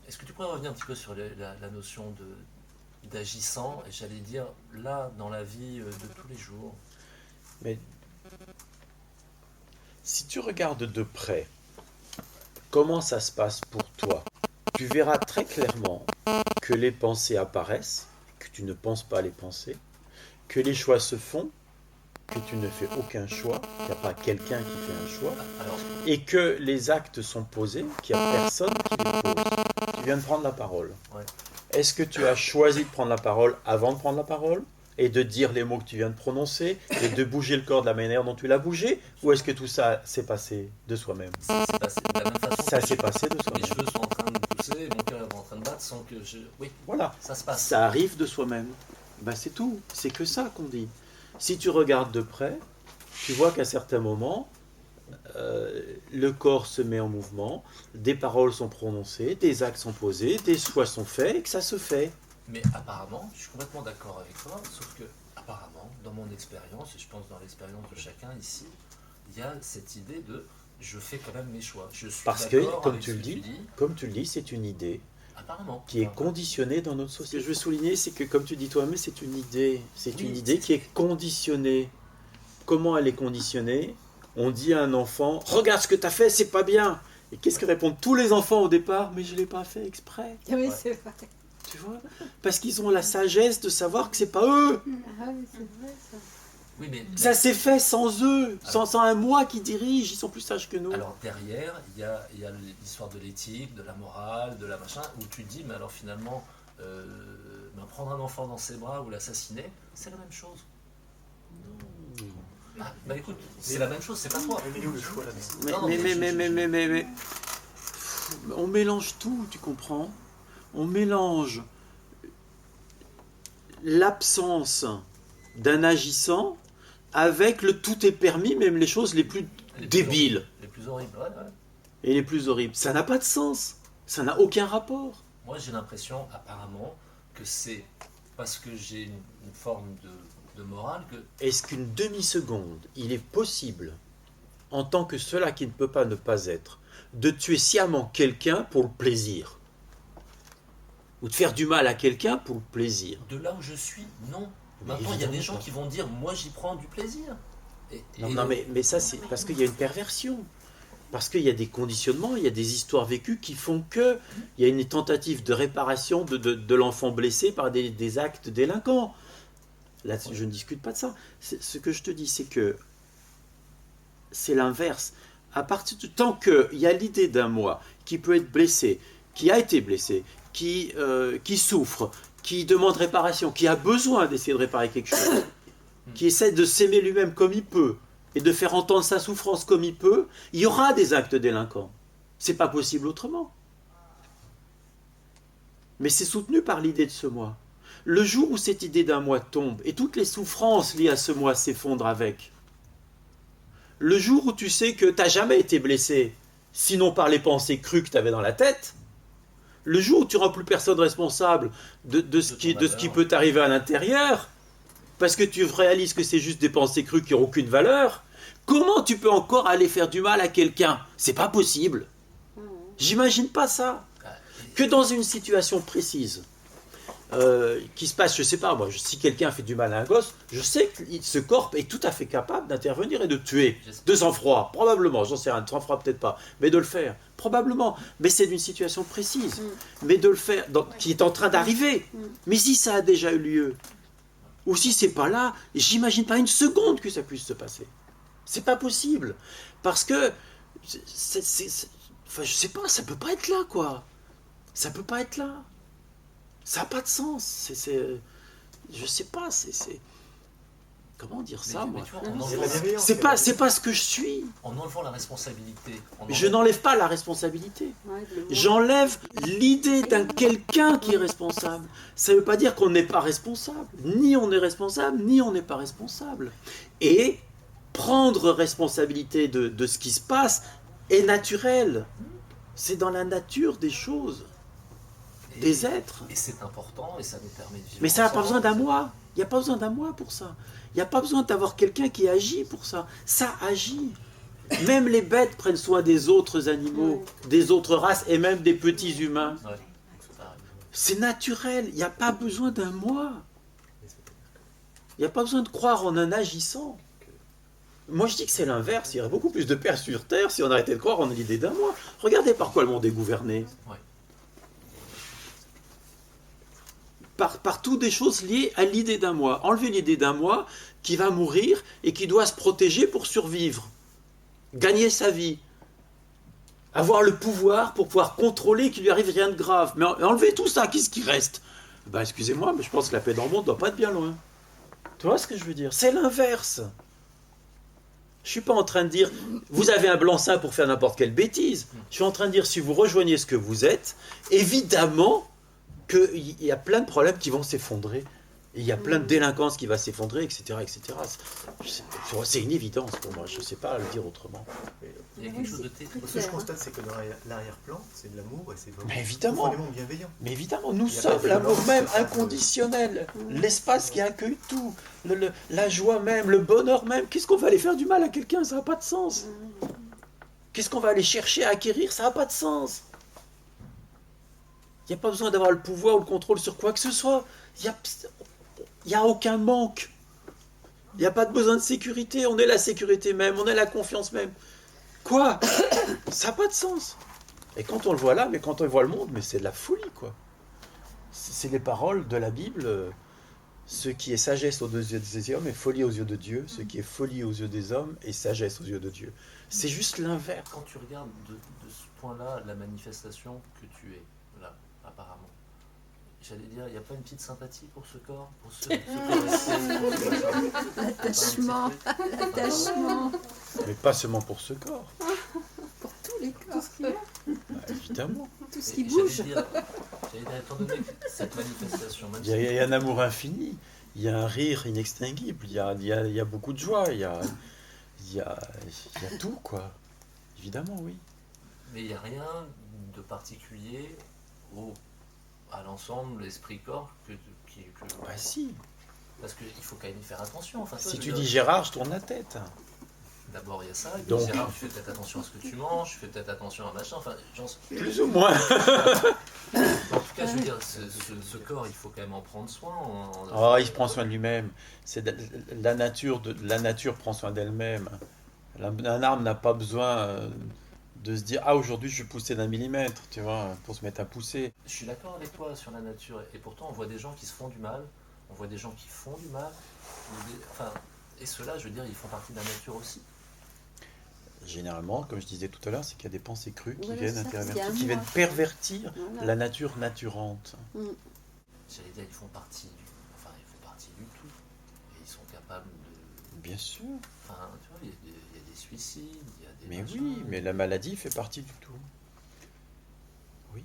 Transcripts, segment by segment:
Est-ce que tu pourrais revenir un petit peu sur la notion d'agissant, et j'allais dire, là, dans la vie de tous les jours? Mais si tu regardes de près comment ça se passe pour toi, tu verras très clairement que les pensées apparaissent, que tu ne penses pas les pensées, que les choix se font, que tu ne fais aucun choix, qu'il n'y a pas quelqu'un qui fait un choix, Alors, et que les actes sont posés, qu'il n'y a personne qui les pose. Tu viens de prendre la parole. ouais. Est-ce que tu as choisi de prendre la parole avant de prendre la parole et de dire les mots que tu viens de prononcer et de bouger le corps de la manière dont tu l'as bougé, ou est-ce que tout ça s'est passé de soi-même? C'est passé de la même façon. Ça s'est passé de Mes soi-même. cheveux sont en train de pousser, mon cœur est en train de battre sans que je... Oui, Voilà, ça se passe. ça arrive de soi-même. Ben c'est tout, c'est que ça qu'on dit. Si tu regardes de près, tu vois qu'à certains moments, le corps se met en mouvement, des paroles sont prononcées, des actes sont posés, des choix sont faits et que ça se fait. Mais apparemment, je suis complètement d'accord avec toi, sauf que, apparemment, dans mon expérience, et je pense dans l'expérience de chacun ici, il y a cette idée de je fais quand même mes choix. Je suis Parce que, d'accord comme avec tu ce le que dis, c'est une idée apparemment. qui est Enfin, conditionnée dans notre société. Ce que je veux souligner, c'est que, comme tu dis toi-même, c'est une idée. C'est Oui, une idée qui est conditionnée. Comment elle est conditionnée? On dit à un enfant, regarde ce que tu as fait, c'est pas bien. Et qu'est-ce que répondent tous les enfants au départ? Mais je ne l'ai pas fait exprès. Oui, Ouais. c'est vrai. Tu vois? Parce qu'ils ont la sagesse de savoir que c'est pas eux. Ah oui, c'est vrai ça. Oui, mais Ça s'est fait sans eux, sans un moi qui dirige. Ils sont plus sages que nous. alors derrière, il y a l'histoire de l'éthique, de la morale, de la machin, où tu te dis, mais alors finalement, ben, prendre un enfant dans ses bras ou l'assassiner, c'est la même chose. Ah, bah écoute, c'est la même chose, c'est pas toi. Mais où le choix là-dedans? Mais, Non, mais, on mélange tout, tu comprends? On mélange l'absence d'un agissant avec le tout est permis, même les choses les plus débiles Les plus horribles, ouais, ouais. et les plus horribles. Ça n'a pas de sens. Ça n'a aucun rapport. Moi j'ai l'impression, apparemment, que c'est parce que j'ai une forme de morale que... Est-ce qu'une demi-seconde, il est possible, en tant que cela qui ne peut pas ne pas être, de tuer sciemment quelqu'un pour le plaisir? Ou de faire du mal à quelqu'un pour le plaisir? De là où je suis, non. Mais Maintenant, il y a des évidemment gens pas. qui vont dire, moi j'y prends du plaisir. Non, mais ça, c'est parce qu'il y a une perversion. Parce qu'il y a des conditionnements, il y a des histoires vécues qui font que il y a une tentative de réparation de l'enfant blessé par des actes délinquants. Là, je ne discute pas de ça. Ce que je te dis, c'est que c'est l'inverse. À partir du temps qu'il y a l'idée d'un moi qui peut être blessé, qui a été blessé, qui souffre, qui demande réparation, qui a besoin d'essayer de réparer quelque chose, qui essaie de s'aimer lui-même comme il peut, et de faire entendre sa souffrance comme il peut, il y aura des actes délinquants. C'est pas possible autrement. Mais c'est soutenu par l'idée de ce moi. Le jour où cette idée d'un moi tombe, et toutes les souffrances liées à ce moi s'effondrent avec, le jour où tu sais que tu n'as jamais été blessé, sinon par les pensées crues que tu avais dans la tête, le jour où tu ne rends plus personne responsable de ce qui peut t'arriver à l'intérieur, parce que tu réalises que c'est juste des pensées crues qui n'ont aucune valeur, comment tu peux encore aller faire du mal à quelqu'un? C'est pas possible. J'imagine pas ça. Que dans une situation précise, qui se passe, je sais pas, moi, si quelqu'un fait du mal à un gosse, je sais que ce corps est tout à fait capable d'intervenir et de tuer. De sang-froid, probablement, j'en sais rien, de sang-froid peut-être pas, mais de le faire, probablement. Mais c'est d'une situation précise. Mais de le faire, qui est en train d'arriver. Mais si ça a déjà eu lieu, ou si c'est pas là, j'imagine pas une seconde que ça puisse se passer. C'est pas possible. Parce que, enfin, je sais pas, ça peut pas être là, quoi. Ça peut pas être là. Ça n'a pas de sens. Je sais pas, comment dire ça, moi? tu vois, en enlevant, C'est pas ce que je suis. en enlevant la responsabilité. Je n'enlève pas la responsabilité. Ouais, le moi. J'enlève l'idée d'un quelqu'un qui est responsable. Ça ne veut pas dire qu'on n'est pas responsable. Ni on est responsable, ni on n'est pas responsable. Et prendre responsabilité de ce qui se passe est naturel. C'est dans la nature des choses, des êtres. Et c'est important et ça nous permet de vivre. Mais ça n'a pas besoin ensemble. d'un moi. Il n'y a pas besoin d'un moi pour ça. Il n'y a pas besoin d'avoir quelqu'un qui agit pour ça. Ça agit. Même les bêtes prennent soin des autres animaux, des autres races et même des petits humains. Ouais. C'est naturel, il n'y a pas besoin d'un moi. Il n'y a pas besoin de croire en un agissant. Moi je dis que c'est l'inverse, il y aurait beaucoup plus de pères sur terre si on arrêtait de croire en l'idée d'un moi. Regardez par quoi le monde est gouverné. Ouais. Par toutes des choses liées à l'idée d'un moi. Enlever l'idée d'un moi qui va mourir et qui doit se protéger pour survivre. Gagner sa vie. Avoir le pouvoir pour pouvoir contrôler qu'il lui arrive rien de grave. Mais enlever tout ça, qu'est-ce qui reste? Ben, excusez-moi, mais je pense que la paix dans le monde ne doit pas être bien loin. Tu vois ce que je veux dire? C'est l'inverse. Je ne suis pas en train de dire, vous avez un blanc-seing pour faire n'importe quelle bêtise. Je suis en train de dire, si vous rejoignez ce que vous êtes, évidemment qu'il y a plein de problèmes qui vont s'effondrer. Et il y a plein de délinquance qui va s'effondrer, etc. etc. C'est une évidence pour moi, je ne sais pas le dire autrement. Il y a quelque chose de terrible. Ce que je constate, c'est que dans l'arrière-plan, c'est de l'amour et c'est vraiment Mais évidemment. profondément bienveillant. Mais évidemment, nous Il y a sommes pas de l'amour violence, même, c'est pas inconditionnel, l'espace qui accueille tout, la joie même, le bonheur même. Qu'est-ce qu'on va aller faire du mal à quelqu'un? Ça n'a pas de sens. Qu'est-ce qu'on va aller chercher à acquérir? Ça n'a pas de sens. Il n'y a pas besoin d'avoir le pouvoir ou le contrôle sur quoi que ce soit. Il n'y a aucun manque. Il n'y a pas de besoin de sécurité. On est la sécurité même, on est la confiance même. Quoi? Ça n'a pas de sens. Et quand on le voit là, mais quand on voit le monde, mais c'est de la folie, quoi. C'est les paroles de la Bible. Ce qui est sagesse aux yeux des hommes est folie aux yeux de Dieu. Ce qui est folie aux yeux des hommes est sagesse aux yeux de Dieu. C'est juste l'inverse. Quand tu regardes de ce point-là la manifestation que tu es, là, apparemment, j'allais dire, il n'y a pas une petite sympathie pour ce corps, pour ce corps L'attachement, l'attachement. Mais pas seulement pour ce corps. Pour tous les corps. Bah, évidemment. Tout ce qui J'allais bouge. dire, étant donné que cette manifestation, même Il y a un amour infini. Il y a un rire inextinguible. Il y a beaucoup de joie. Il y a tout, quoi. Évidemment, oui. mais il n'y a rien de particulier à l'ensemble, l'esprit-corps, Bah si. parce qu'il faut quand même y faire attention. Enfin, Si tu dis Gérard, je tourne la tête. d'abord il y a ça, et puis Donc. Gérard, tu fais peut-être attention à ce que tu manges, tu fais peut-être attention à machin, enfin, Plus ou moins. en tout cas, je veux dire, ce corps, il faut quand même en prendre soin. Oh, il prend soin de lui-même. La nature prend soin d'elle-même. Un arbre n'a pas besoin de se dire, ah, aujourd'hui je suis poussé d'1 millimètre, tu vois, pour se mettre à pousser. Je suis d'accord avec toi sur la nature, et pourtant on voit des gens qui se font du mal, on voit des gens qui font du mal, enfin, et ceux-là, je veux dire, ils font partie de la nature aussi. Généralement, comme je disais tout à l'heure, c'est qu'il y a des pensées crues qui Voilà, viennent ça, intervertir, c'est à qui moi. viennent pervertir Voilà. la nature naturante. J'allais dire, ils font partie du tout, et ils sont capables de... Bien sûr. Enfin, tu vois, il y a des suicides, il y a des... Mais machins, oui, mais la maladie fait partie du tout. Oui.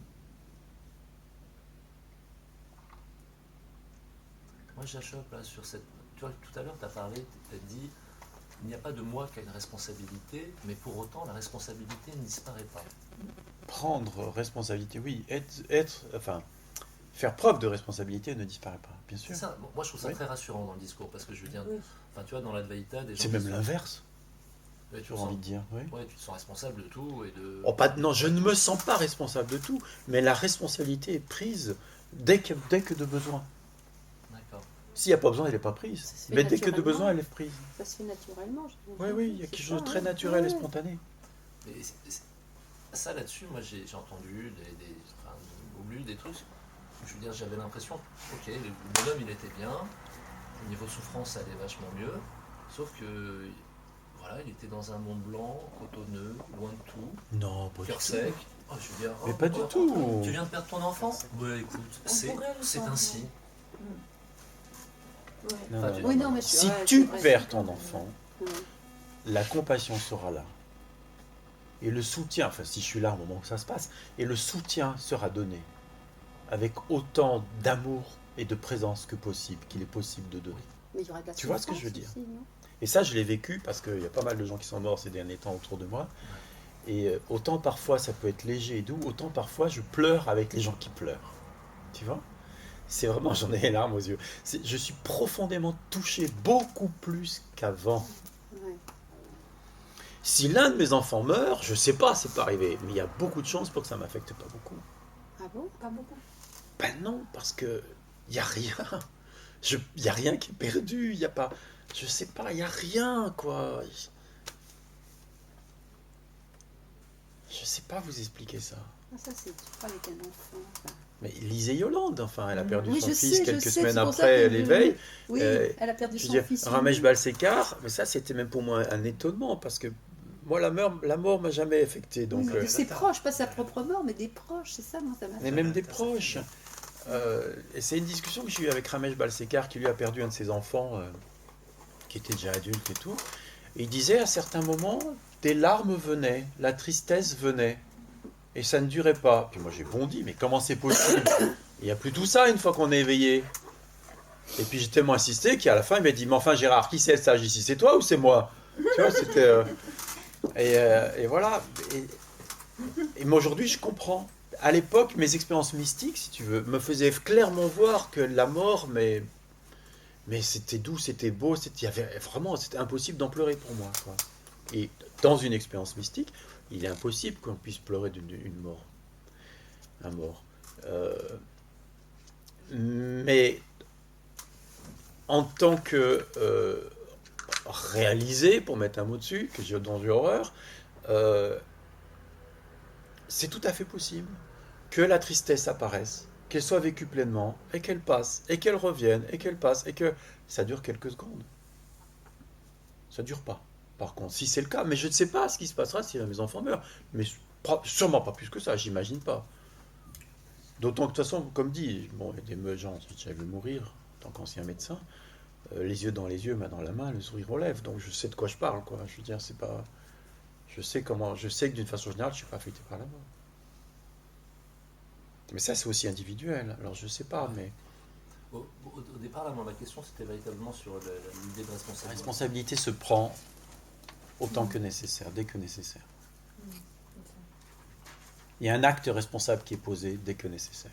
Moi, j'achoppe là sur cette... Tu vois, tout à l'heure, tu as parlé, tu as dit, il n'y a pas de moi qui a une responsabilité, mais pour autant, la responsabilité ne disparaît pas. Prendre responsabilité, oui. Faire preuve de responsabilité ne disparaît pas, bien sûr. C'est ça. Bon, moi, je trouve ça Oui. très rassurant dans le discours, parce que je veux dire, Oui. enfin, tu vois, dans l'Advaita, des gens... C'est qui même sont- l'inverse, Ouais, tu te j'ai sens- envie de dire. Oui. Ouais, tu te sens responsable de tout et de... Oh, non, je ne me sens pas responsable de tout, mais la responsabilité est prise dès que de besoin. D'accord. S'il n'y a pas besoin, elle n'est pas prise. Ça se fait Mais dès que de naturellement. besoin, elle est prise. Ça se fait naturellement. Oui, oui, il y a quelque chose de très naturel et spontané. Mais ça, là-dessus, moi, j'ai entendu enfin, ou lu des trucs. Je veux dire, j'avais l'impression, ok, le bonhomme, il était bien. Au niveau souffrance, ça allait vachement mieux. Sauf que, voilà, il était dans un monde blanc, cotonneux, loin de tout, Non, pas du cœur tout. sec. Oh, je veux dire, Mais oh, pas du oh, tout. Tu viens de perdre ton enfant? Ouais, écoute, c'est pourrait le savoir. ainsi. Ouais. Non, Enfin, non, tu- non, Oui, non, non. mais Si ouais, tu c'est vrai, perds c'est ton vrai. enfant, Ouais. la compassion sera là. Et le soutien, enfin si je suis là au moment où ça se passe, et le soutien sera donné avec autant d'amour et de présence que possible, qu'il est possible de donner. Mais il y aura de la Tu vois ce que je veux souffrance dire? aussi, non? Et ça, je l'ai vécu parce qu'il y a pas mal de gens qui sont morts ces derniers temps autour de moi. Et autant parfois ça peut être léger et doux, autant parfois je pleure avec les gens qui pleurent. Tu vois? C'est vraiment, j'en ai les larmes aux yeux. Je suis profondément touché, beaucoup plus qu'avant. Ouais. Si l'un de mes enfants meurt, je sais pas, c'est pas arrivé, mais il y a beaucoup de chances pour que ça m'affecte pas beaucoup. Ah bon? Pas beaucoup. Ben non, parce que il y a rien. Il y a rien qui est perdu. Il y a pas. Je sais pas. Il y a rien quoi. Je sais pas vous expliquer ça. Ah, ça, c'est dur avec un enfant. Ça. Mais lisez Yolande. Enfin, elle a perdu Oui, son je fils sais, quelques je sais, semaines c'est pour ça après que l'éveil. Oui, Euh, elle a perdu Je veux son dire, fils. Ramesh Balsekar, mais ça c'était même pour moi un étonnement parce que moi la mort m'a jamais affecté. Donc, Oui, de ses proches, pas sa propre mort, mais des proches, c'est ça, moi, ça m'a mais fait. même des proches. Et c'est une discussion que j'ai eue avec Ramesh Balsekar qui lui a perdu un de ses enfants qui était déjà adulte et tout. Et il disait à certains moments, des larmes venaient, la tristesse venait. Et ça ne durait pas. Puis moi j'ai bondi, mais comment c'est possible? Il n'y a plus tout ça une fois qu'on est éveillé. Et puis j'ai tellement insisté qu'à la fin il m'a dit, mais enfin Gérard, qui c'est le sage ici? C'est toi ou c'est moi? Tu vois, c'était... et voilà. Et moi aujourd'hui je comprends. À l'époque, mes expériences mystiques, si tu veux, me faisaient clairement voir que la mort, mais c'était doux, c'était beau, il y avait vraiment, c'était impossible d'en pleurer pour moi, quoi. Et dans une expérience mystique, il est impossible qu'on puisse pleurer d'une mort, un mort. Mais en tant que réalisé, pour mettre un mot dessus, dont j'ai horreur, c'est tout à fait possible que la tristesse apparaisse, qu'elle soit vécue pleinement, et qu'elle passe, et qu'elle revienne, et qu'elle passe, et que ça dure quelques secondes. Ça dure pas. Par contre, si c'est le cas, mais je ne sais pas ce qui se passera si mes enfants meurent, mais sûrement pas plus que ça, j'imagine pas. D'autant que de toute façon, comme dit, bon, il y a des gens qui j'ai vu mourir en tant qu'ancien médecin, les yeux dans les yeux, main dans la main, le sourire aux lèvres, donc je sais de quoi je parle, quoi. Je veux dire, c'est pas, je sais que d'une façon générale, je suis pas affecté par la mort. Mais ça, c'est aussi individuel. Alors, je sais pas, mais Au départ, là, moi, ma question, c'était véritablement sur l'idée de la responsabilité. responsabilité se prend autant que nécessaire, dès que nécessaire. Il y a un acte responsable qui est posé dès que nécessaire.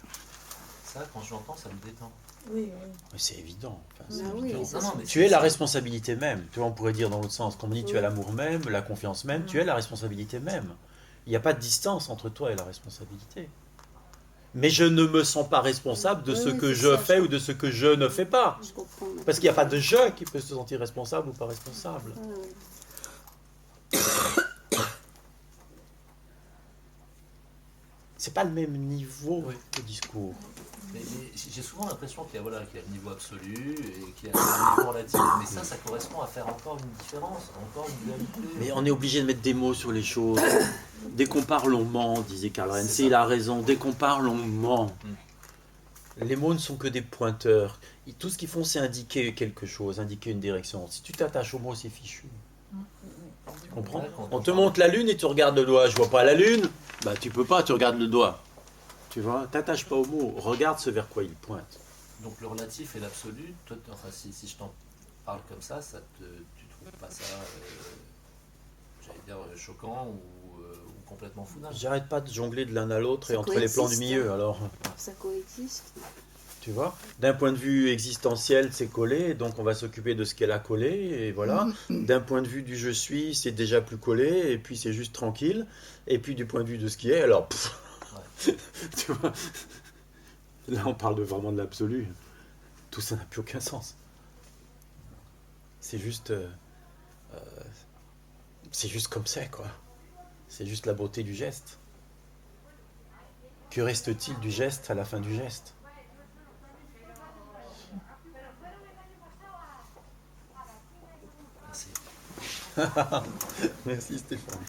Ça, quand je l'entends, ça me détend. Oui, oui. Mais c'est évident. Enfin, c'est Ah oui, évident. ça, Non, non, mais Tu es la responsabilité même. Tu vois, on pourrait dire dans l'autre sens. Quand on dit tu as l'amour même, la confiance même, tu es la responsabilité même. Il n'y a pas de distance entre toi et la responsabilité. Mais je ne me sens pas responsable de Oui, ce oui, que c'est je ça, fais ou de ce que je ne fais pas. Je comprends. Parce qu'il n'y a pas de je qui peut se sentir responsable ou pas responsable. Ah, oui. C'est pas le même niveau Oui. de discours. Mais j'ai souvent l'impression qu'il y a, voilà, qu'il y a le niveau absolu et qu'il y a le niveau relatif. Mais ça correspond à faire encore une différence, encore une dualité. Mais on est obligé de mettre des mots sur les choses. Dès qu'on parle, on ment, disait Karl Renz. C'est Il ça. a raison. Dès qu'on parle, on ment. Les mots ne sont que des pointeurs. Tout ce qu'ils font, c'est indiquer quelque chose, indiquer une direction. Si tu t'attaches aux mots, c'est fichu. Tu comprends? Ouais, quand On te montre la lune et tu regardes le doigt. Je vois pas la lune. Bah tu peux pas, tu regardes le doigt. Tu vois, t'attaches pas aux mots. Regarde ce vers quoi il pointe. Donc le relatif et l'absolu, toi, enfin, si je t'en parle comme ça, tu trouves pas ça, j'allais dire, choquant ou complètement foudable? J'arrête pas de jongler de l'un à l'autre et Ça entre les plans du coexiste, milieu. Alors, Ça coexiste. tu vois, d'un point de vue existentiel, c'est collé, donc on va s'occuper de ce qu'elle a collé, et voilà. D'un point de vue du je suis, c'est déjà plus collé, et puis c'est juste tranquille. Et puis du point de vue de ce qui est, alors, tu vois, là on parle vraiment de l'absolu. Tout ça n'a plus aucun sens. C'est juste comme c'est, quoi. C'est juste la beauté du geste. Que reste-t-il du geste à la fin du geste? Merci. Merci Stéphane.